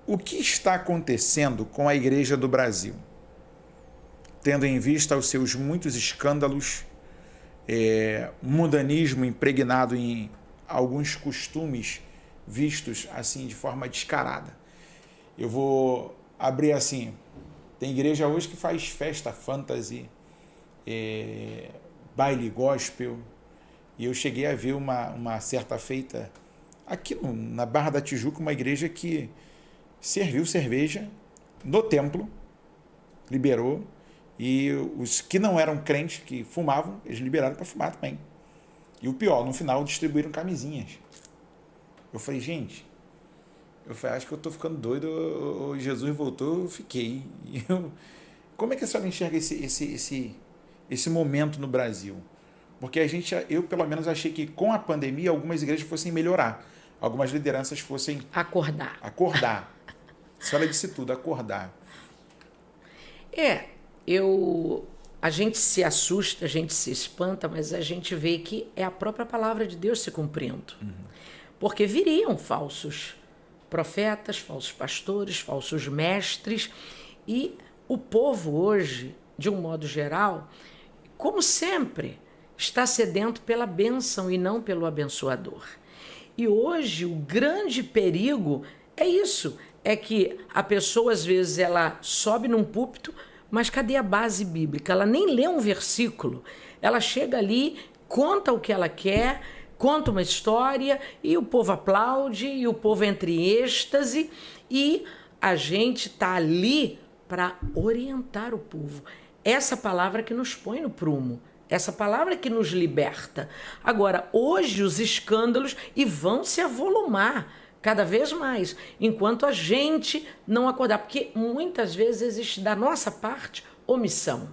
o que está acontecendo com a Igreja do Brasil? Tendo em vista os seus muitos escândalos, mundanismo impregnado em alguns costumes vistos assim de forma descarada. Eu vou abrir assim, tem igreja hoje que faz festa fantasy, baile gospel, e eu cheguei a ver uma certa feita aqui na Barra da Tijuca, uma igreja que serviu cerveja no templo, liberou, e os que não eram crentes, que fumavam, eles liberaram para fumar também. E o pior, no final distribuíram camisinhas. Eu falei, gente, acho que eu estou ficando doido, Jesus voltou, eu fiquei. Como é que a senhora enxerga esse momento no Brasil? Porque eu pelo menos achei que com a pandemia algumas igrejas fossem melhorar, algumas lideranças fossem... Acordar. A senhora disse tudo, acordar. A gente se assusta, a gente se espanta, mas a gente vê que é a própria palavra de Deus se cumprindo. Uhum. Porque viriam falsos profetas, falsos pastores, falsos mestres, e o povo hoje, de um modo geral, como sempre, está sedento pela bênção e não pelo abençoador. E hoje o grande perigo é isso, é que a pessoa às vezes ela sobe num púlpito, mas cadê a base bíblica? Ela nem lê um versículo, ela chega ali, conta o que ela quer, conta uma história e o povo aplaude e o povo entra em êxtase e a gente está ali para orientar o povo. Essa palavra que nos põe no prumo, essa palavra que nos liberta. Agora, hoje os escândalos vão se avolumar cada vez mais, enquanto a gente não acordar, porque muitas vezes existe da nossa parte omissão.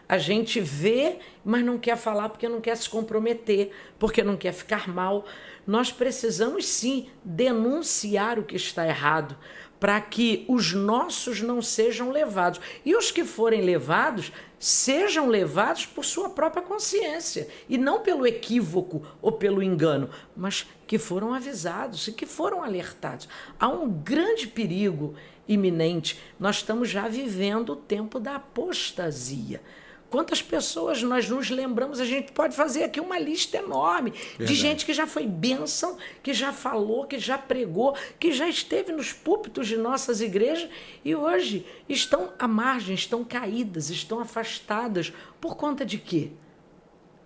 A gente vê, mas não quer falar porque não quer se comprometer, porque não quer ficar mal. Nós precisamos sim denunciar o que está errado, para que os nossos não sejam levados. E os que forem levados, sejam levados por sua própria consciência, e não pelo equívoco ou pelo engano, mas que foram avisados e que foram alertados. Há um grande perigo iminente. Nós estamos já vivendo o tempo da apostasia. Quantas pessoas nós nos lembramos, a gente pode fazer aqui uma lista enorme. Verdade. De gente que já foi bênção, que já falou, que já pregou, que já esteve nos púlpitos de nossas igrejas e hoje estão à margem, estão caídas, estão afastadas. Por conta de quê?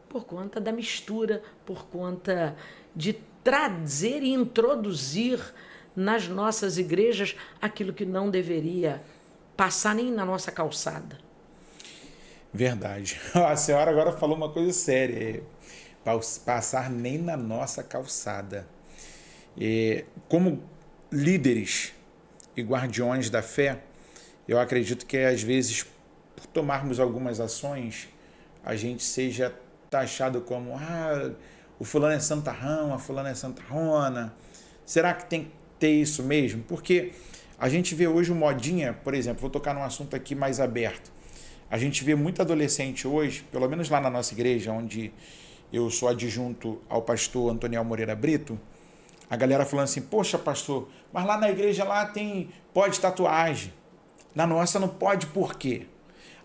Por conta da mistura, por conta de trazer e introduzir nas nossas igrejas aquilo que não deveria passar nem na nossa calçada. Verdade. A senhora agora falou uma coisa séria. Passar nem na nossa calçada. Como líderes e guardiões da fé, eu acredito que às vezes, por tomarmos algumas ações, a gente seja taxado como o fulano é santarrão, a fulana é santarrona. Será que tem que ter isso mesmo? Porque a gente vê hoje o modinha, por exemplo, vou tocar num assunto aqui mais aberto. A gente vê muito adolescente hoje, pelo menos lá na nossa igreja, onde eu sou adjunto ao pastor Antoniel Moreira Brito, a galera falando assim, poxa pastor, mas lá na igreja lá pode tatuagem, na nossa não pode por quê?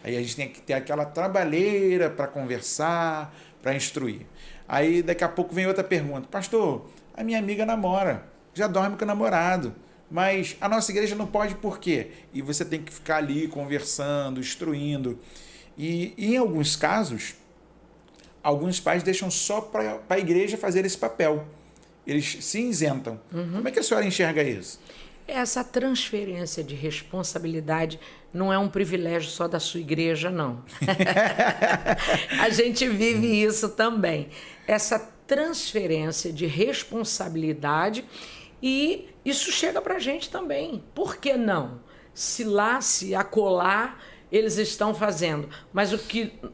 Aí a gente tem que ter aquela trabalheira para conversar, para instruir. Aí daqui a pouco vem outra pergunta, pastor, a minha amiga namora, já dorme com o namorado, mas a nossa igreja não pode por quê? E você tem que ficar ali conversando, instruindo. E em alguns casos, alguns pais deixam só para a igreja fazer esse papel. Eles se isentam. Uhum. Como é que a senhora enxerga isso? Essa transferência de responsabilidade não é um privilégio só da sua igreja, não. A gente vive isso também. Essa transferência de responsabilidade e isso chega para a gente também. Por que não? Se lá, se acolá, eles estão fazendo. Mas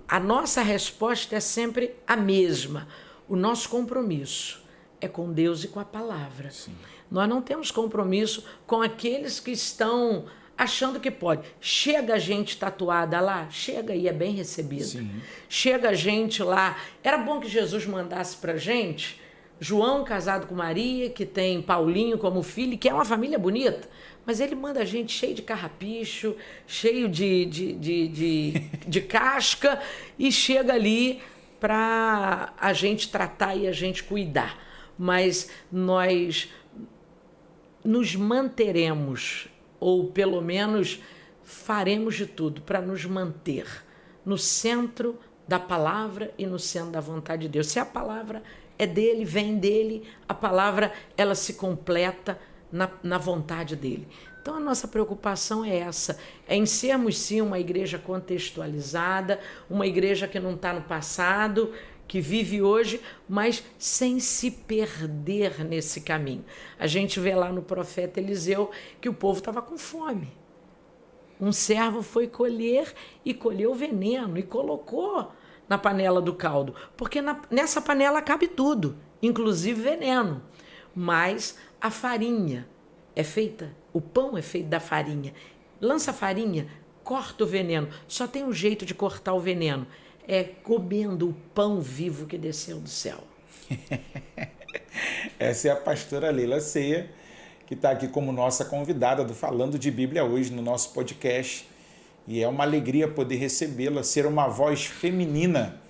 a nossa resposta é sempre a mesma. O nosso compromisso é com Deus e com a palavra. Sim. Nós não temos compromisso com aqueles que estão achando que pode. Chega gente tatuada lá, chega e é bem recebida. Sim. Chega gente lá. Era bom que Jesus mandasse para a gente João casado com Maria, que tem Paulinho como filho, que é uma família bonita, mas ele manda a gente cheio de carrapicho, cheio de casca, e chega ali para a gente tratar e a gente cuidar. Mas nós nos manteremos, ou pelo menos faremos de tudo para nos manter no centro da palavra e no centro da vontade de Deus. Se a palavra é dele, vem dele, a palavra ela se completa na vontade dele. Então a nossa preocupação é essa, é em sermos sim uma igreja contextualizada, uma igreja que não está no passado, que vive hoje, mas sem se perder nesse caminho. A gente vê lá no profeta Eliseu que o povo estava com fome. Um servo foi colher e colheu veneno e colocou na panela do caldo, porque nessa panela cabe tudo, inclusive veneno. Mas a farinha é feita, o pão é feito da farinha. Lança a farinha, corta o veneno. Só tem um jeito de cortar o veneno, é comendo o pão vivo que desceu do céu. Essa é a pastora Leila Ceia, que está aqui como nossa convidada do Falando de Bíblia hoje no nosso podcast. E é uma alegria poder recebê-la, ser uma voz feminina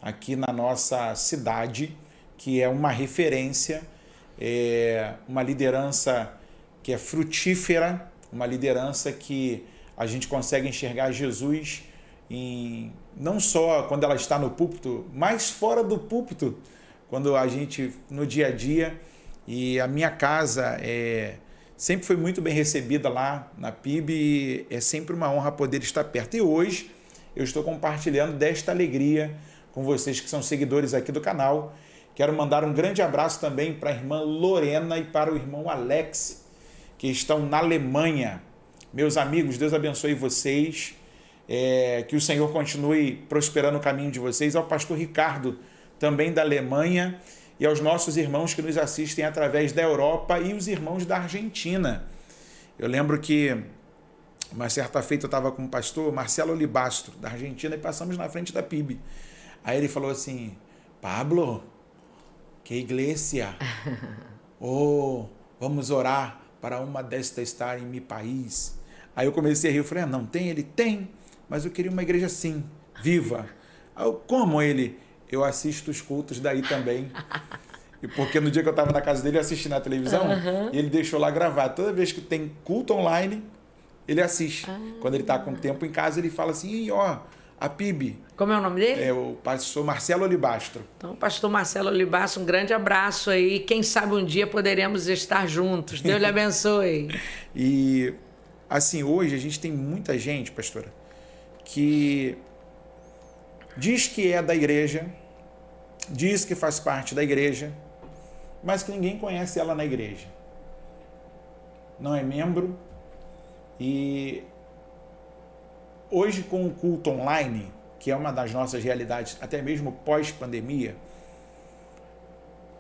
aqui na nossa cidade, que é uma referência, uma liderança que é frutífera, uma liderança que a gente consegue enxergar Jesus não só quando ela está no púlpito, mas fora do púlpito, quando a gente, no dia a dia. E a minha casa sempre foi muito bem recebida lá na PIB e é sempre uma honra poder estar perto. E hoje eu estou compartilhando desta alegria com vocês que são seguidores aqui do canal. Quero mandar um grande abraço também para a irmã Lorena e para o irmão Alex, que estão na Alemanha. Meus amigos, Deus abençoe vocês, que o Senhor continue prosperando o caminho de vocês. Ao pastor Ricardo, também da Alemanha, e aos nossos irmãos que nos assistem através da Europa e os irmãos da Argentina. Eu lembro que uma certa feita eu estava com o pastor Marcelo Olibastro, da Argentina, e passamos na frente da PIB. Aí ele falou assim: Pablo, que igreja, vamos orar para uma destas estar em meu país. Aí eu comecei a rir, eu falei: não tem? Ele tem, mas eu queria uma igreja assim, viva. Aí eu, como ele? Eu assisto os cultos daí também. E porque no dia que eu estava na casa dele, eu assisti na televisão, e ele deixou lá gravado. Toda vez que tem culto online, ele assiste. Quando ele está com tempo em casa, ele fala assim: a PIB. Como é o nome dele? É o pastor Marcelo Olibastro. Então, pastor Marcelo Olibastro, um grande abraço aí. Quem sabe um dia poderemos estar juntos. Deus lhe abençoe. E, assim, hoje a gente tem muita gente, pastora, que diz que é da igreja, diz que faz parte da igreja, mas que ninguém conhece ela na igreja. Não é membro. E hoje, com o culto online, que é uma das nossas realidades, até mesmo pós-pandemia,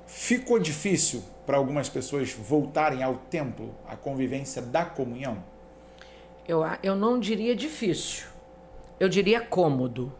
ficou difícil para algumas pessoas voltarem ao templo, à convivência da comunhão? Eu não diria difícil, eu diria cômodo.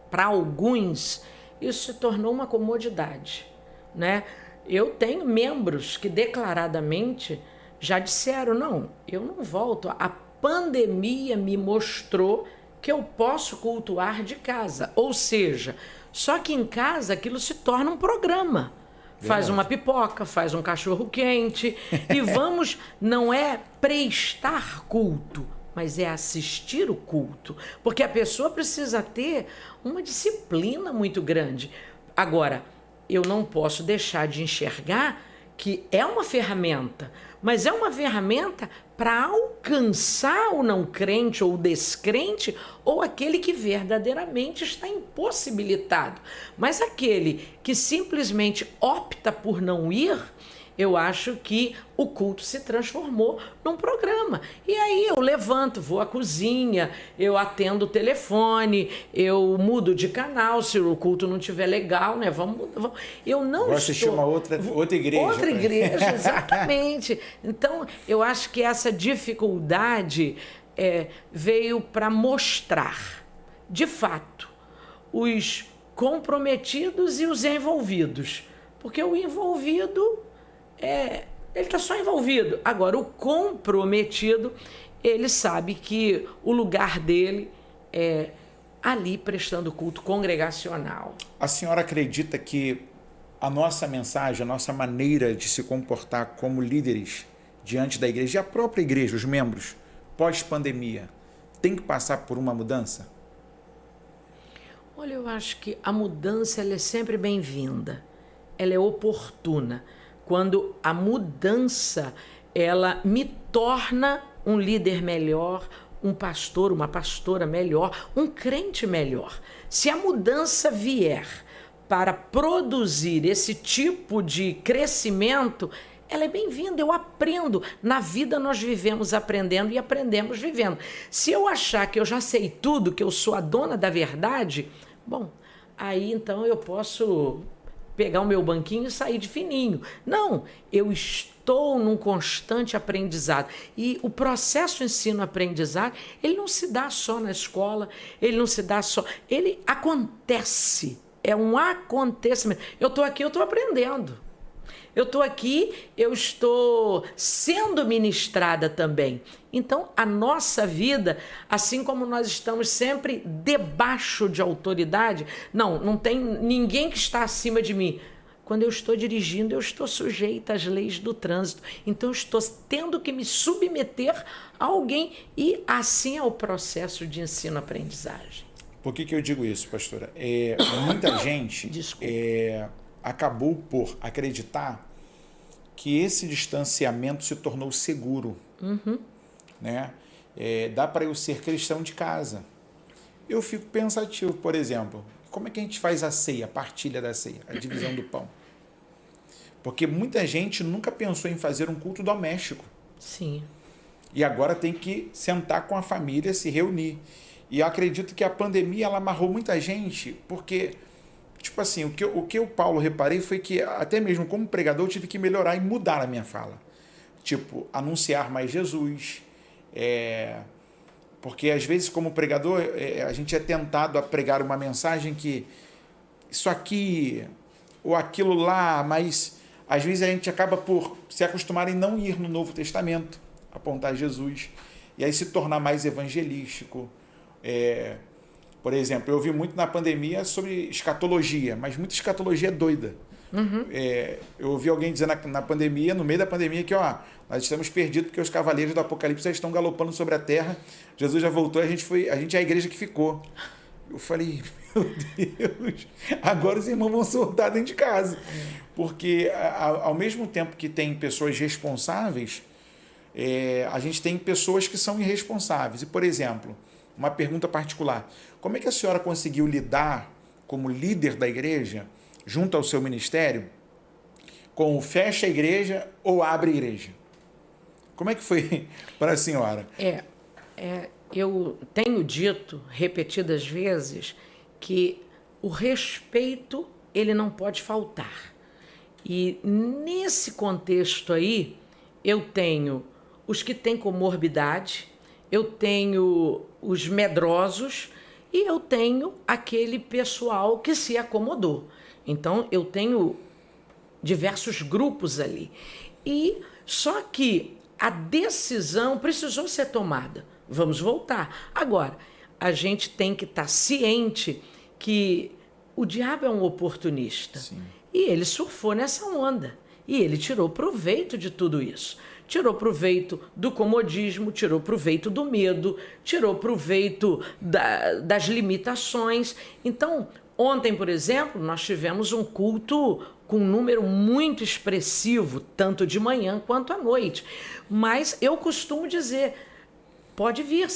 Para alguns, isso se tornou uma comodidade, né? Eu tenho membros que declaradamente já disseram: não, eu não volto. A pandemia me mostrou que eu posso cultuar de casa. Ou seja, só que em casa aquilo se torna um programa. Faz uma pipoca, faz um cachorro quente e vamos, não é prestar culto, mas é assistir o culto, porque a pessoa precisa ter uma disciplina muito grande. Agora, eu não posso deixar de enxergar que é uma ferramenta, mas é uma ferramenta para alcançar o não crente ou o descrente ou aquele que verdadeiramente está impossibilitado. Mas aquele que simplesmente opta por não ir, eu acho que o culto se transformou num programa. E aí eu levanto, vou à cozinha, eu atendo o telefone, eu mudo de canal se o culto não estiver legal, né? Vamos. Eu não vou assistir uma outra igreja. Outra igreja, exatamente. Então, eu acho que essa dificuldade veio para mostrar, de fato, os comprometidos e os envolvidos. Porque o envolvido ele está só envolvido. Agora, o comprometido, ele sabe que o lugar dele é ali prestando culto congregacional. A senhora acredita que a nossa mensagem, a nossa maneira de se comportar como líderes diante da igreja, e a própria igreja, os membros, pós-pandemia, tem que passar por uma mudança? Olha, eu acho que a mudança ela é sempre bem-vinda, ela é oportuna. Quando a mudança ela me torna um líder melhor, um pastor, uma pastora melhor, um crente melhor. Se a mudança vier para produzir esse tipo de crescimento, ela é bem-vinda, eu aprendo. Na vida nós vivemos aprendendo e aprendemos vivendo. Se eu achar que eu já sei tudo, que eu sou a dona da verdade, bom, aí então eu posso pegar o meu banquinho e sair de fininho. Não, eu estou num constante aprendizado. E o processo ensino-aprendizado, ele não se dá só na escola, ele não se dá só... Ele acontece, é um acontecimento. Eu estou aqui, eu estou aprendendo. Eu estou aqui, eu estou sendo ministrada também. Então, a nossa vida, assim como nós estamos sempre debaixo de autoridade, não tem ninguém que está acima de mim. Quando eu estou dirigindo, eu estou sujeita às leis do trânsito. Então, eu estou tendo que me submeter a alguém e assim é o processo de ensino-aprendizagem. Por que eu digo isso, pastora? Muita gente acabou por acreditar que esse distanciamento se tornou seguro. Uhum. Né? Dá para eu ser cristão de casa. Eu fico pensativo, por exemplo, como é que a gente faz a ceia, a partilha da ceia, a divisão do pão? Porque muita gente nunca pensou em fazer um culto doméstico. Sim. E agora tem que sentar com a família, se reunir. E eu acredito que a pandemia ela amarrou muita gente, porque, tipo assim, o que o Paulo reparei foi que, até mesmo como pregador, eu tive que melhorar e mudar a minha fala. Tipo, anunciar mais Jesus. Porque, às vezes, como pregador, a gente é tentado a pregar uma mensagem que isso aqui ou aquilo lá, mas, às vezes, a gente acaba por se acostumar em não ir no Novo Testamento, apontar Jesus, e aí se tornar mais evangelístico. Por exemplo, eu ouvi muito na pandemia sobre escatologia, mas muita escatologia doida. Uhum. Eu ouvi alguém dizendo na pandemia, no meio da pandemia, que nós estamos perdidos porque os cavaleiros do Apocalipse já estão galopando sobre a terra, Jesus já voltou, a gente é a igreja que ficou. Eu falei, meu Deus, agora os irmãos vão soltar dentro de casa. Porque ao mesmo tempo que tem pessoas responsáveis, a gente tem pessoas que são irresponsáveis. E, por exemplo, uma pergunta particular, como é que a senhora conseguiu lidar como líder da igreja, junto ao seu ministério, com o fecha a igreja ou abre a igreja? Como é que foi para a senhora? Eu tenho dito repetidas vezes que o respeito ele não pode faltar. E nesse contexto aí, eu tenho os que têm comorbidade, eu tenho os medrosos e eu tenho aquele pessoal que se acomodou. Então, eu tenho diversos grupos ali. E só que a decisão precisou ser tomada. Vamos voltar. Agora, a gente tem que estar ciente que o diabo é um oportunista. Sim. E ele surfou nessa onda. E ele tirou proveito de tudo isso. Tirou proveito do comodismo, tirou proveito do medo, tirou proveito das limitações. Então, ontem, por exemplo, nós tivemos um culto com um número muito expressivo, tanto de manhã quanto à noite. Mas eu costumo dizer, pode vir,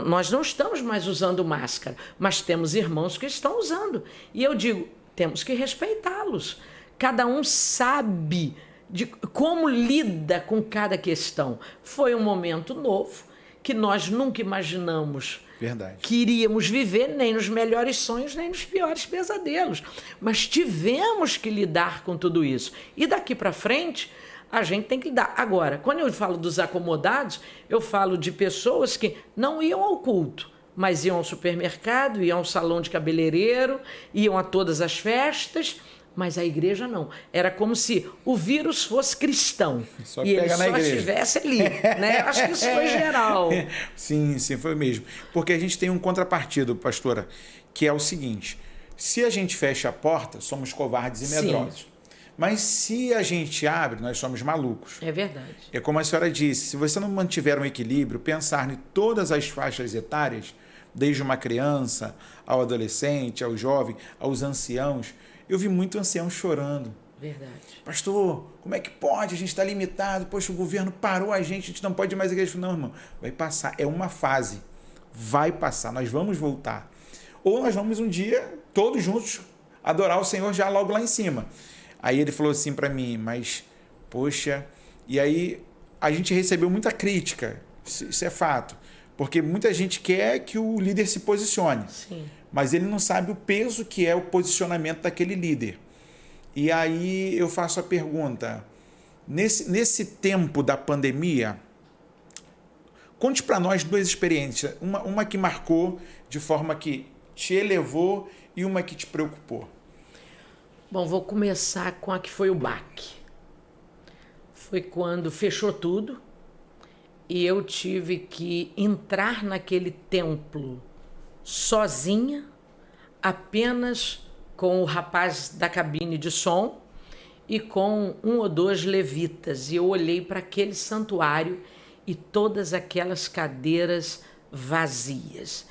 nós não estamos mais usando máscara, mas temos irmãos que estão usando. E eu digo, temos que respeitá-los. Cada um sabe de como lida com cada questão. Foi um momento novo que nós nunca imaginamos. Verdade. Que iríamos viver nem nos melhores sonhos, nem nos piores pesadelos. Mas tivemos que lidar com tudo isso. E daqui para frente, a gente tem que lidar. Agora, quando eu falo dos acomodados, eu falo de pessoas que não iam ao culto, mas iam ao supermercado, iam ao salão de cabeleireiro, iam a todas as festas, Mas a igreja não. Era como se o vírus fosse cristão. Só e ele pega na só igreja. estivesse ali. Né? Acho que isso foi geral. Sim, foi mesmo. Porque a gente tem um contrapartido, pastora, que é o seguinte: se a gente fecha a porta, somos covardes e medrosos. Sim. Mas se a gente abre, nós somos malucos. É verdade. É como a senhora disse, se você não mantiver um equilíbrio, pensar em todas as faixas etárias, desde uma criança, ao adolescente, ao jovem, aos anciãos. Eu vi muito ancião chorando. Verdade. Pastor, como é que pode? A gente está limitado. Poxa, o governo parou a gente não pode ir mais à igreja. Não, irmão, vai passar. É uma fase. Vai passar. Nós vamos voltar. Ou nós vamos um dia, todos juntos, adorar o Senhor já logo lá em cima. Aí ele falou assim para mim, mas, poxa... E aí a gente recebeu muita crítica. Isso é fato. Porque muita gente quer que o líder se posicione. Sim. Mas ele não sabe o peso que é o posicionamento daquele líder. E aí eu faço a pergunta, nesse tempo da pandemia, conte para nós duas experiências, uma que marcou de forma que te elevou e uma que te preocupou. Bom, vou começar com a que foi o baque. Foi quando fechou tudo e eu tive que entrar naquele templo sozinha, apenas com o rapaz da cabine de som e com um ou dois levitas. E eu olhei para aquele santuário e todas aquelas cadeiras vazias.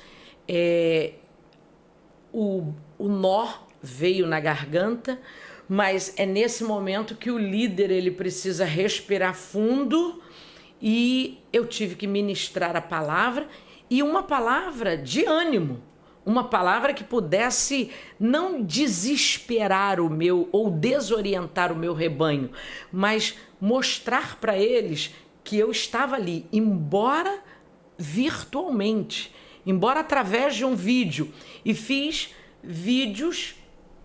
O nó veio na garganta, mas é nesse momento que o líder ele precisa respirar fundo e eu tive que ministrar a palavra. E uma palavra de ânimo, uma palavra que pudesse não desesperar o meu ou desorientar o meu rebanho, mas mostrar para eles que eu estava ali, embora virtualmente, embora através de um vídeo, e fiz vídeos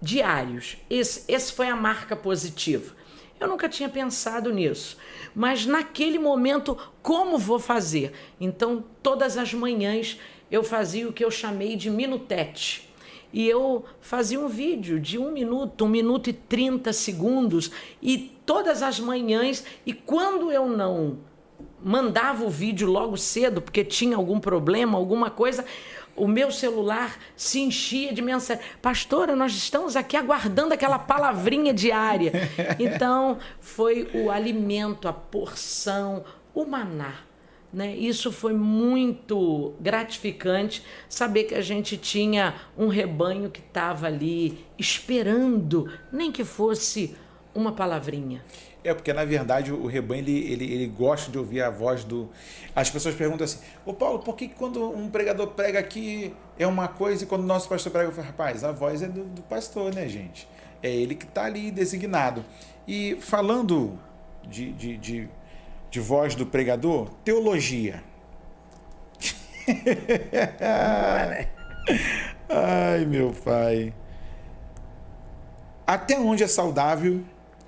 diários. Esse foi a marca positiva. Eu nunca tinha pensado nisso, mas naquele momento, como vou fazer? Então, todas as manhãs eu fazia o que eu chamei de minutete. E eu fazia um vídeo de 1 minuto e 30 segundos, e todas as manhãs, e quando eu não mandava o vídeo logo cedo, porque tinha algum problema, alguma coisa, o meu celular se enchia de mensagem. Pastora, nós estamos aqui aguardando aquela palavrinha diária. Então, foi o alimento, a porção, o maná. Né? Isso foi muito gratificante, saber que a gente tinha um rebanho que estava ali esperando, nem que fosse uma palavrinha. Porque na verdade o rebanho ele gosta de ouvir a voz do... As pessoas perguntam assim, ô Paulo, por que quando um pregador prega aqui é uma coisa e quando o nosso pastor prega, eu falo, rapaz, a voz é do pastor, né, gente? É ele que está ali designado. E falando de voz do pregador, teologia. Ai, meu pai. Até onde é saudável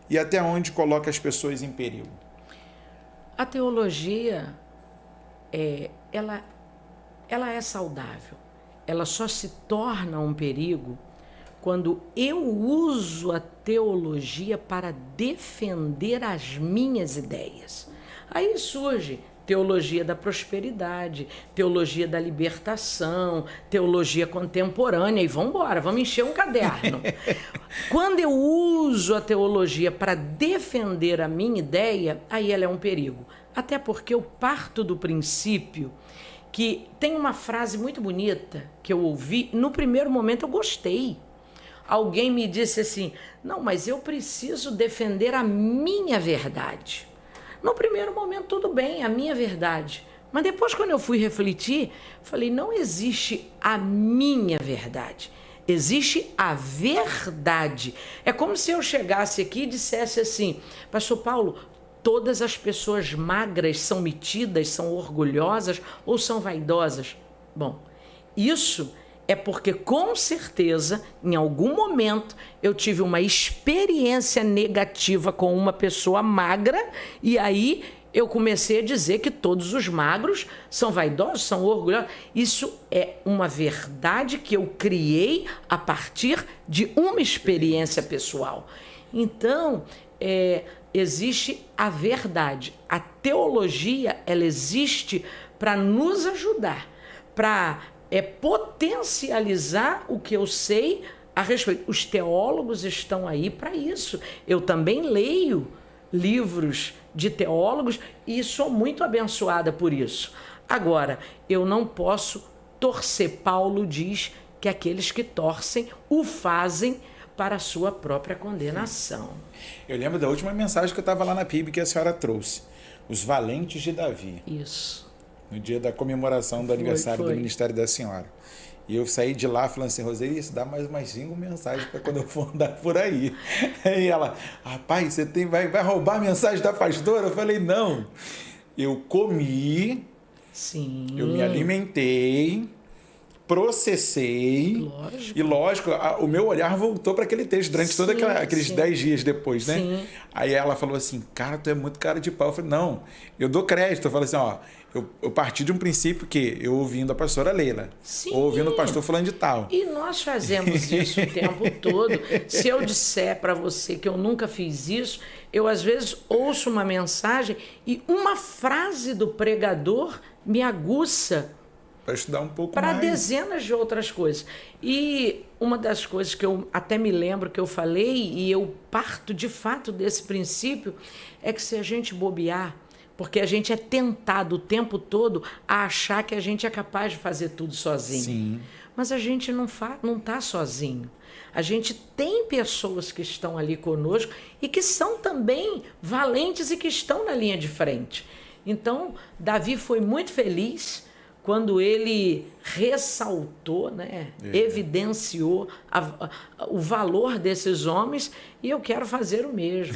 e até onde coloca as pessoas em perigo? A teologia, ela é saudável. Ela só se torna um perigo quando eu uso a teologia para defender as minhas ideias. Aí surge teologia da prosperidade, teologia da libertação, teologia contemporânea, e vamos embora, vamos encher um caderno. Quando eu uso a teologia para defender a minha ideia, aí ela é um perigo. Até porque eu parto do princípio que tem uma frase muito bonita que eu ouvi, no primeiro momento eu gostei. Alguém me disse assim, não, mas eu preciso defender a minha verdade. No primeiro momento, tudo bem, a minha verdade. Mas depois, quando eu fui refletir, falei, não existe a minha verdade. Existe a verdade. É como se eu chegasse aqui e dissesse assim, pastor Paulo, todas as pessoas magras são metidas, são orgulhosas ou são vaidosas? Bom, isso é porque, com certeza, em algum momento, eu tive uma experiência negativa com uma pessoa magra e aí eu comecei a dizer que todos os magros são vaidosos, são orgulhosos. Isso é uma verdade que eu criei a partir de uma experiência pessoal. Então, existe a verdade. A teologia, ela existe para nos ajudar, para potencializar o que eu sei a respeito. Os teólogos estão aí para isso. Eu também leio livros de teólogos e sou muito abençoada por isso. Agora, eu não posso torcer. Paulo diz que aqueles que torcem o fazem para a sua própria condenação. Eu lembro da última mensagem que eu estava lá na PIB que a senhora trouxe. Os valentes de Davi. Isso. No dia da comemoração do aniversário do Ministério da Senhora. E eu saí de lá falando assim, Roseli, isso dá mais umas 5 mensagens para quando eu for andar por aí. Aí ela, rapaz, você vai roubar a mensagem da pastora? Eu falei, não. Eu comi, sim, eu me alimentei, processei. Lógico. E lógico, o meu olhar voltou para aquele texto durante todos aqueles 10 dias depois, né? Sim. Aí ela falou assim, cara, tu é muito cara de pau. Eu falei, não, eu dou crédito. Eu falei assim, ó, eu parti de um princípio que eu ouvindo a pastora Leila, ou ouvindo o pastor falando de tal. E nós fazemos isso o tempo todo. Se eu disser para você que eu nunca fiz isso, eu às vezes ouço uma mensagem e uma frase do pregador me aguça para estudar um pouco para mais. dezenas de outras coisas. E uma das coisas que eu até me lembro que eu falei, e eu parto de fato desse princípio, é que se a gente bobear, porque a gente é tentado o tempo todo a achar que a gente é capaz de fazer tudo sozinho. Sim. Mas a gente não está sozinho. A gente tem pessoas que estão ali conosco e que são também valentes e que estão na linha de frente. Então, Davi foi muito feliz quando ele ressaltou, né, evidenciou o valor desses homens, e eu quero fazer o mesmo.